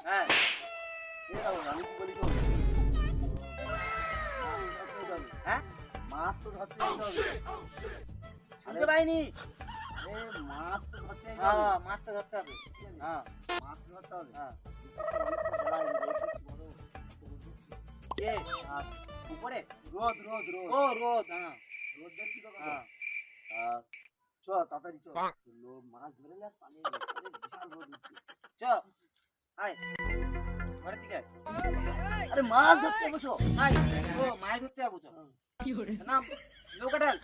হ্যাঁ আমি কি বলি তো হ্যাঁ মাছ তো ধরতে যেতে হবে। শুনতে পাইনি। আরে মাছ তো ধরতে যেতে হ্যাঁ হবে। মাছটা ধরতে হবে। হ্যাঁ মাছ তো ধরতে হবে। হ্যাঁ কে? আর উপরে রোদ রোদ রোদ ও রোদ হ্যাঁ রোদ দেখছি তো কত। হ্যাঁ চ তাড়াতাড়ি চ। লোক মাছ ধরে না পানি বিশাল রোদ উঠছে। চ আয় ঘরের দিকে আয়। আরে মাছ ধরতে বসো। আয় ও মাছ ধরতে যাবো চ নাম নৌকা ঢাল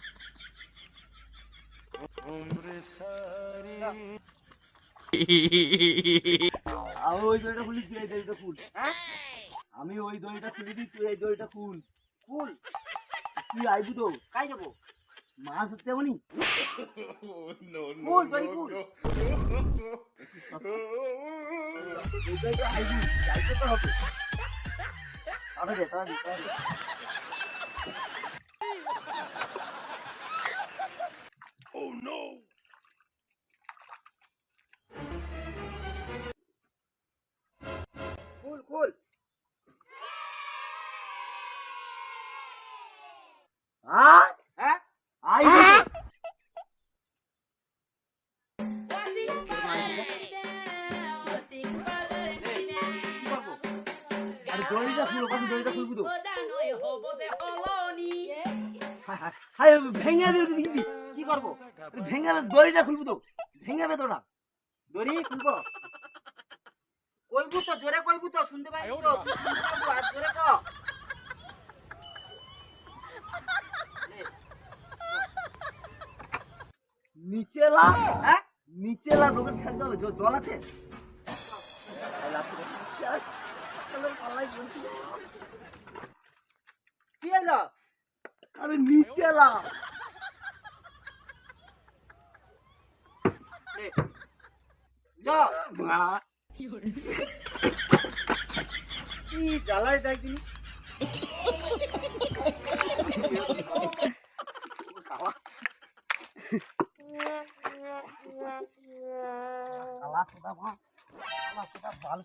আমি ওই দড়িটা খুলি তুই এই দড়িটা খুল। হ্যাঁ আমি ওই দড়িটা খুলে দিই তুই এই দড়িটা খুল। কুল তুই আইবি তো কাই যাবো মাছ ধরতে যাবনি। কুল ধরি কুল এই দড়িটা আইবি যাইতে তো হবে। তাড়াতাড়ি তাড়াতাড়ি তাড়াতাড়ি। কুল কুল আর হ্যাঁ আইবি তো। কি করবো আরে দড়িটা খুলো কত দড়িটা খুলবি তো। হাই ভেঙে দেবে দিদি। কি করবো ভেঙে দড়িটা খুলবি তো। ভেঙে বে তোরা। দড়ি খুলবো কইবু তো জোরে কইবু তো শুনতে পাই তো তুই শুনতে পাবো আর জোরে ক নিচে লা হ্যাঁ নিচে লা লোকের ফেলতে হবে জল আছে। কি হলো আরে নিচে লা লে চ কি জ্বালাই দেখ দিন কালা সোদা মা কালা সোদা বাল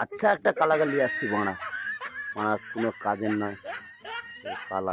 আচ্ছা একটা কালাগালি আসছি বাড়া বাড়া কোনো কাজের নয় কালা